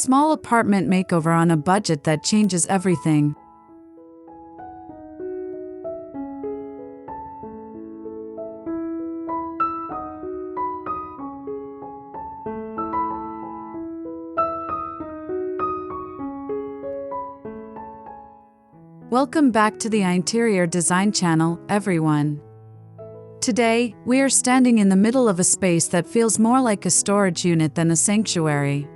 Small apartment makeover on a budget that changes everything. Welcome back to the Interior Design channel, everyone. Today, we are standing in the middle of a space that feels more like a storage unit than a sanctuary.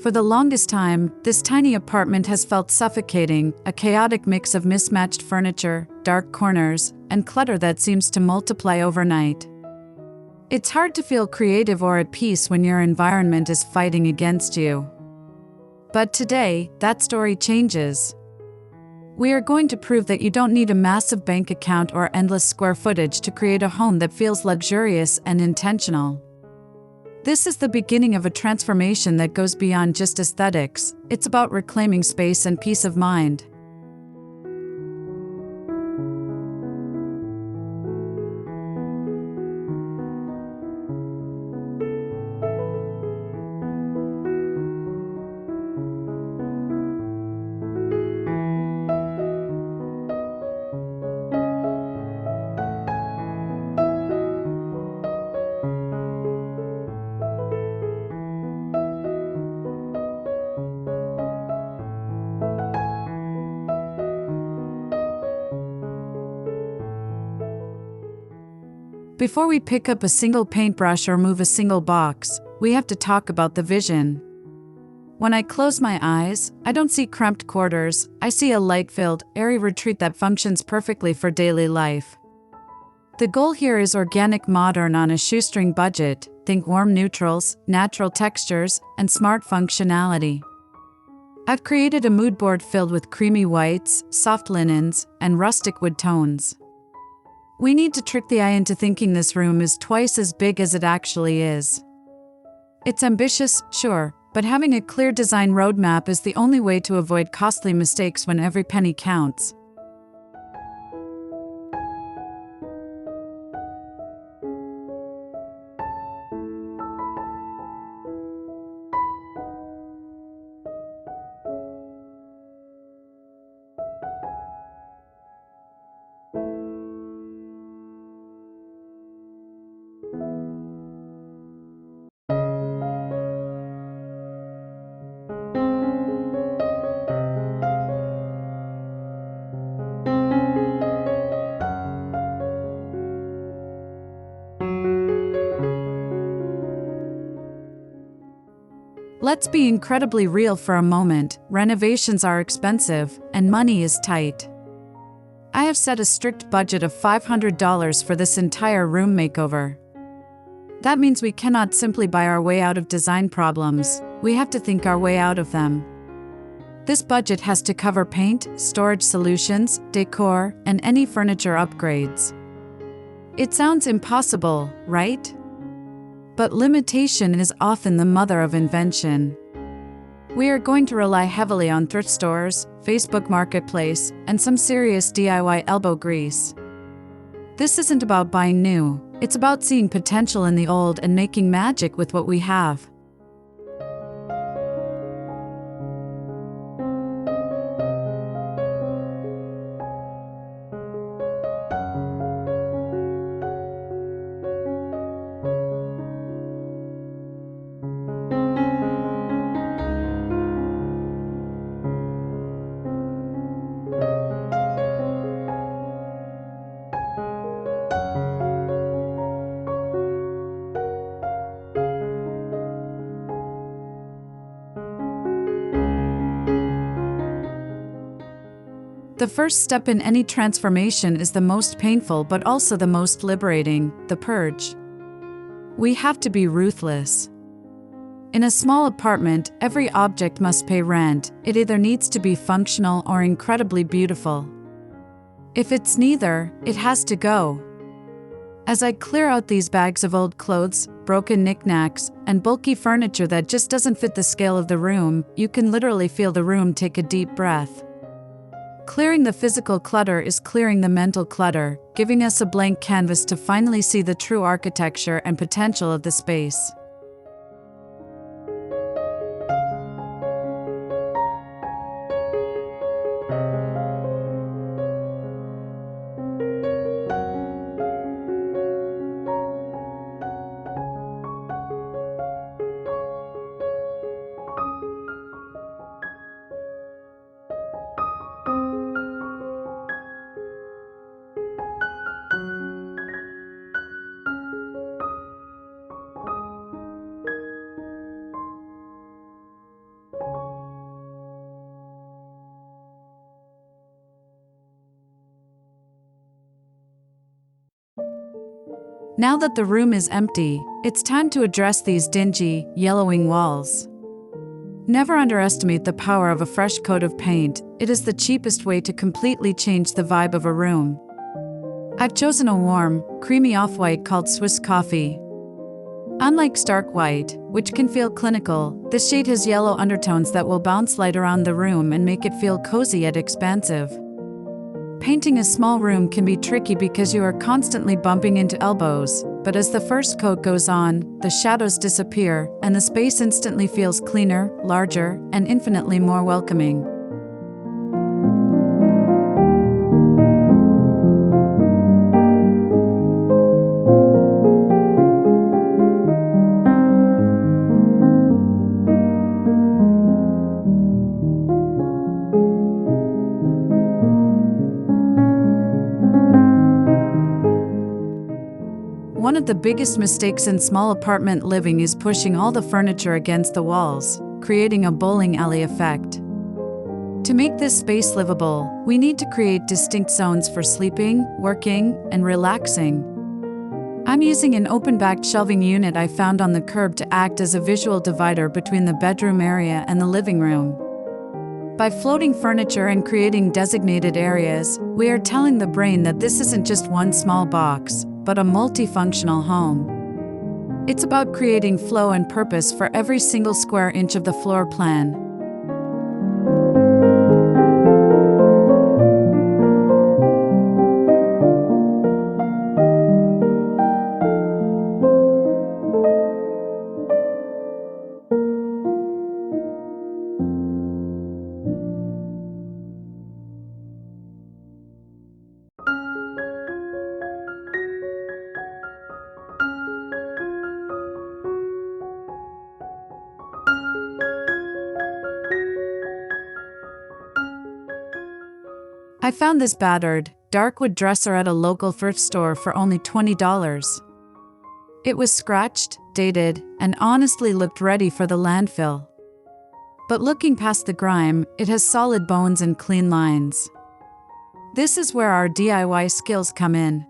For the longest time, this tiny apartment has felt suffocating, a chaotic mix of mismatched furniture, dark corners, and clutter that seems to multiply overnight. It's hard to feel creative or at peace when your environment is fighting against you. But today, that story changes. We are going to prove that you don't need a massive bank account or endless square footage to create a home that feels luxurious and intentional. This is the beginning of a transformation that goes beyond just aesthetics. It's about reclaiming space and peace of mind. Before we pick up a single paintbrush or move a single box, we have to talk about the vision. When I close my eyes, I don't see cramped quarters, I see a light-filled, airy retreat that functions perfectly for daily life. The goal here is organic modern on a shoestring budget. Think warm neutrals, natural textures, and smart functionality. I've created a mood board filled with creamy whites, soft linens, and rustic wood tones. We need to trick the eye into thinking this room is twice as big as it actually is. It's ambitious, sure, but having a clear design roadmap is the only way to avoid costly mistakes when every penny counts. Let's be incredibly real for a moment. Renovations are expensive, and money is tight. I have set a strict budget of $500 for this entire room makeover. That means we cannot simply buy our way out of design problems, we have to think our way out of them. This budget has to cover paint, storage solutions, decor, and any furniture upgrades. It sounds impossible, right? But limitation is often the mother of invention. We are going to rely heavily on thrift stores, Facebook Marketplace, and some serious DIY elbow grease. This isn't about buying new, it's about seeing potential in the old and making magic with what we have. The first step in any transformation is the most painful but also the most liberating, the purge. We have to be ruthless. In a small apartment, every object must pay rent. It either needs to be functional or incredibly beautiful. If it's neither, it has to go. As I clear out these bags of old clothes, broken knickknacks, and bulky furniture that just doesn't fit the scale of the room, you can literally feel the room take a deep breath. Clearing the physical clutter is clearing the mental clutter, giving us a blank canvas to finally see the true architecture and potential of the space. Now that the room is empty, it's time to address these dingy, yellowing walls. Never underestimate the power of a fresh coat of paint. It is the cheapest way to completely change the vibe of a room. I've chosen a warm, creamy off-white called Swiss Coffee. Unlike stark white, which can feel clinical, this shade has yellow undertones that will bounce light around the room and make it feel cozy yet expansive. Painting a small room can be tricky because you are constantly bumping into elbows, but as the first coat goes on, the shadows disappear, and the space instantly feels cleaner, larger, and infinitely more welcoming. One of the biggest mistakes in small apartment living is pushing all the furniture against the walls, creating a bowling alley effect. To make this space livable, we need to create distinct zones for sleeping, working, and relaxing. I'm using an open-backed shelving unit I found on the curb to act as a visual divider between the bedroom area and the living room. By floating furniture and creating designated areas, we are telling the brain that this isn't just one small box, but a multifunctional home. It's about creating flow and purpose for every single square inch of the floor plan. I found this battered, dark wood dresser at a local thrift store for only $20. It was scratched, dated, and honestly looked ready for the landfill. But looking past the grime, it has solid bones and clean lines. This is where our DIY skills come in.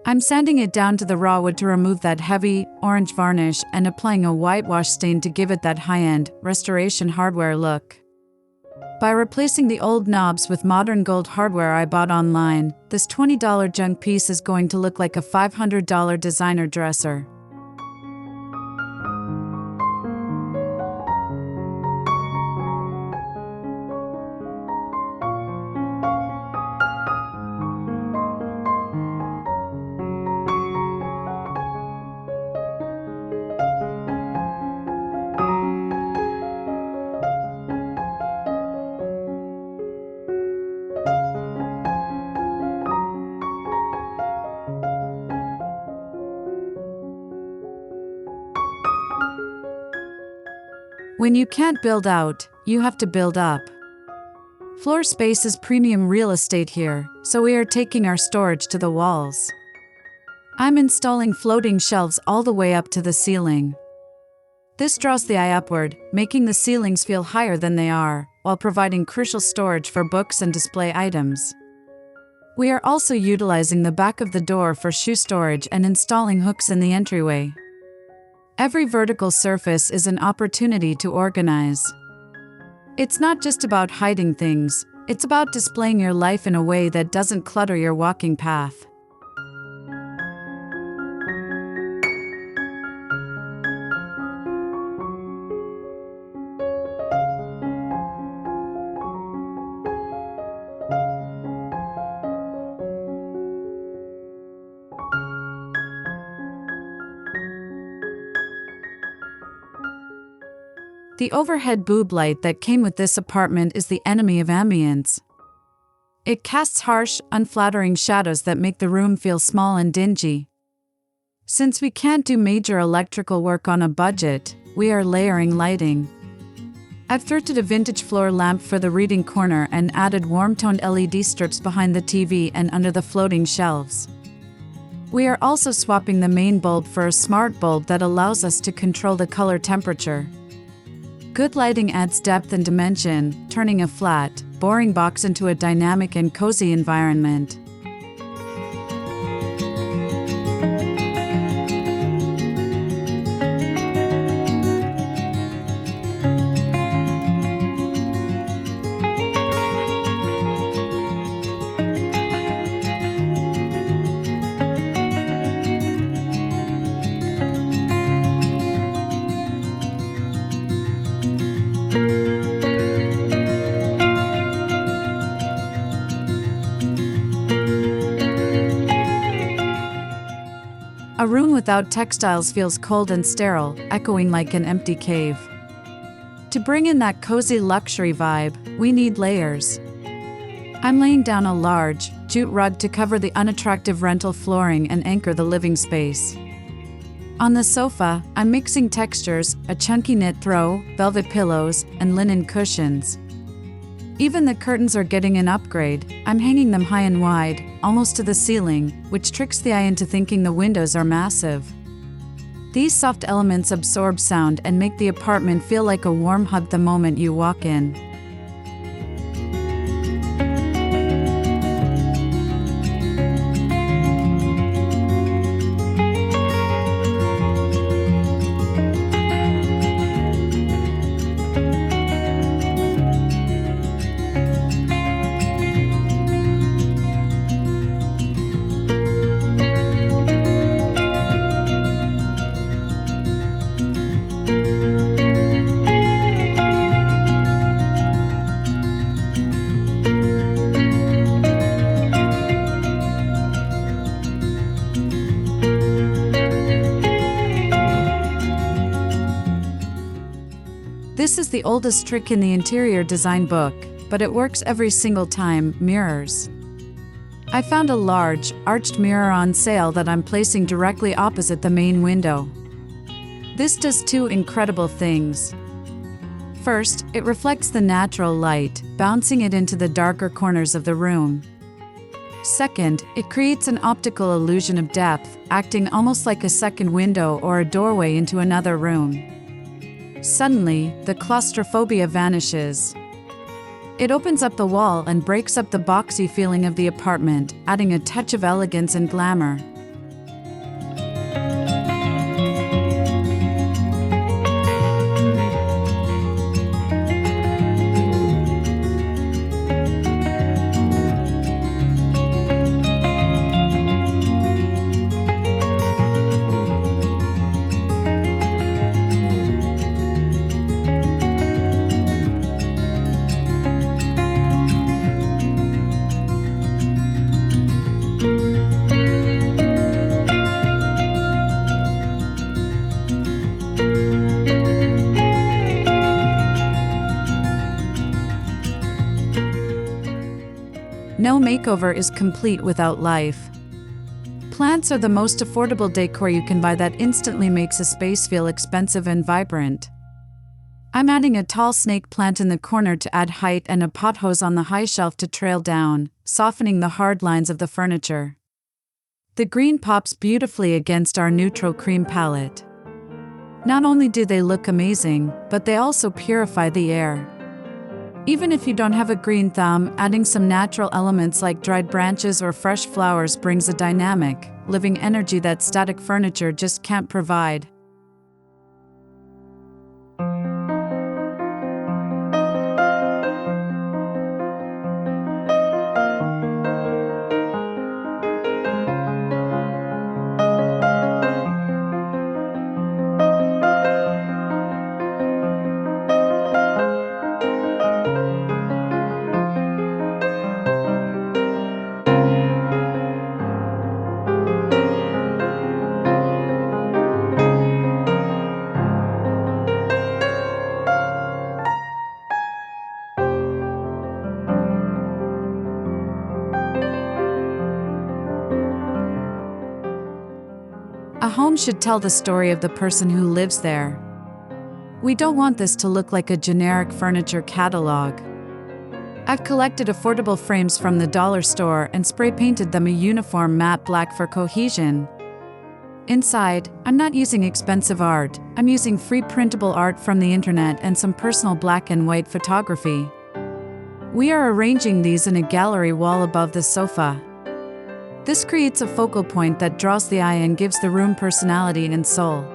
I'm sanding it down to the raw wood to remove that heavy, orange varnish and applying a whitewash stain to give it that high-end, restoration hardware look. By replacing the old knobs with modern gold hardware I bought online, this $20 junk piece is going to look like a $500 designer dresser. When you can't build out, you have to build up. Floor space is premium real estate here, so we are taking our storage to the walls. I'm installing floating shelves all the way up to the ceiling. This draws the eye upward, making the ceilings feel higher than they are, while providing crucial storage for books and display items. We are also utilizing the back of the door for shoe storage and installing hooks in the entryway. Every vertical surface is an opportunity to organize. It's not just about hiding things, it's about displaying your life in a way that doesn't clutter your walking path. The overhead boob light that came with this apartment is the enemy of ambience. It casts harsh, unflattering shadows that make the room feel small and dingy. Since we can't do major electrical work on a budget, we are layering lighting. I've thrifted a vintage floor lamp for the reading corner and added warm-toned LED strips behind the TV and under the floating shelves. We are also swapping the main bulb for a smart bulb that allows us to control the color temperature. Good lighting adds depth and dimension, turning a flat, boring box into a dynamic and cozy environment. A room without textiles feels cold and sterile, echoing like an empty cave. To bring in that cozy luxury vibe, we need layers. I'm laying down a large, jute rug to cover the unattractive rental flooring and anchor the living space. On the sofa, I'm mixing textures, a chunky knit throw, velvet pillows, and linen cushions. Even the curtains are getting an upgrade. I'm hanging them high and wide, almost to the ceiling, which tricks the eye into thinking the windows are massive. These soft elements absorb sound and make the apartment feel like a warm hug the moment you walk in. This is the oldest trick in the interior design book, but it works every single time: mirrors. I found a large, arched mirror on sale that I'm placing directly opposite the main window. This does two incredible things. First, it reflects the natural light, bouncing it into the darker corners of the room. Second, it creates an optical illusion of depth, acting almost like a second window or a doorway into another room. Suddenly, the claustrophobia vanishes. It opens up the wall and breaks up the boxy feeling of the apartment, adding a touch of elegance and glamour. No makeover is complete without life. Plants are the most affordable decor you can buy that instantly makes a space feel expensive and vibrant. I'm adding a tall snake plant in the corner to add height and a pothose on the high shelf to trail down, softening the hard lines of the furniture. The green pops beautifully against our neutral cream palette. Not only do they look amazing, but they also purify the air. Even if you don't have a green thumb, adding some natural elements like dried branches or fresh flowers brings a dynamic, living energy that static furniture just can't provide. A home should tell the story of the person who lives there. We don't want this to look like a generic furniture catalog. I've collected affordable frames from the dollar store and spray painted them a uniform matte black for cohesion. Inside, I'm not using expensive art, I'm using free printable art from the internet and some personal black and white photography. We are arranging these in a gallery wall above the sofa. This creates a focal point that draws the eye and gives the room personality and soul.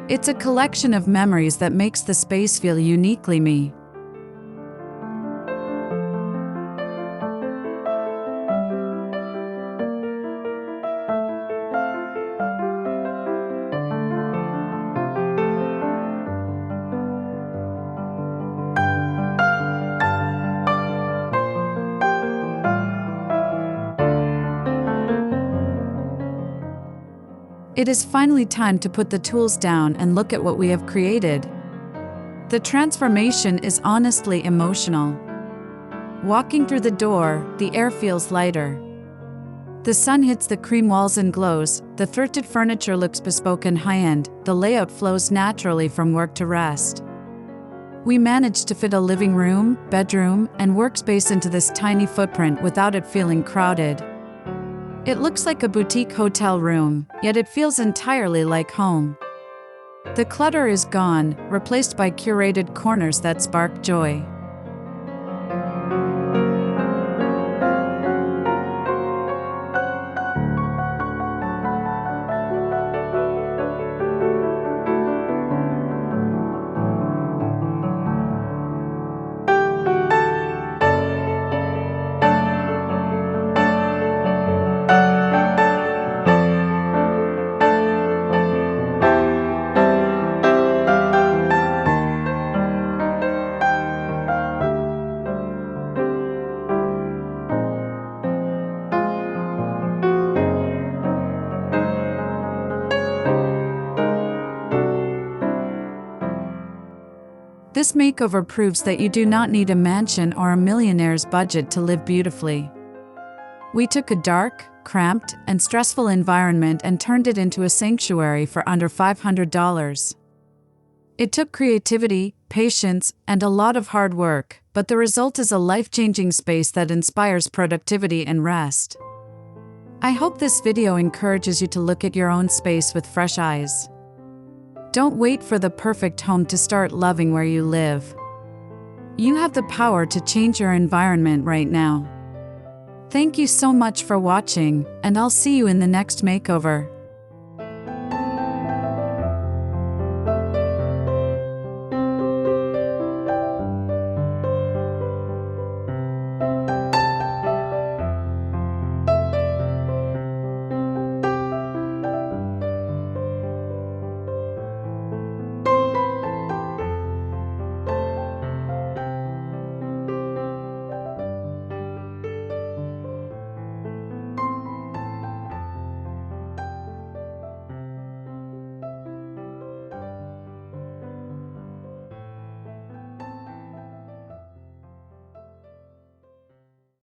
It's a collection of memories that makes the space feel uniquely me. It is finally time to put the tools down and look at what we have created. The transformation is honestly emotional. Walking through the door, the air feels lighter. The sun hits the cream walls and glows, the thrifted furniture looks bespoke and high-end, the layout flows naturally from work to rest. We managed to fit a living room, bedroom, and workspace into this tiny footprint without it feeling crowded. It looks like a boutique hotel room, yet it feels entirely like home. The clutter is gone, replaced by curated corners that spark joy. This makeover proves that you do not need a mansion or a millionaire's budget to live beautifully. We took a dark, cramped, and stressful environment and turned it into a sanctuary for under $500. It took creativity, patience, and a lot of hard work, but the result is a life-changing space that inspires productivity and rest. I hope this video encourages you to look at your own space with fresh eyes. Don't wait for the perfect home to start loving where you live. You have the power to change your environment right now. Thank you so much for watching, and I'll see you in the next makeover.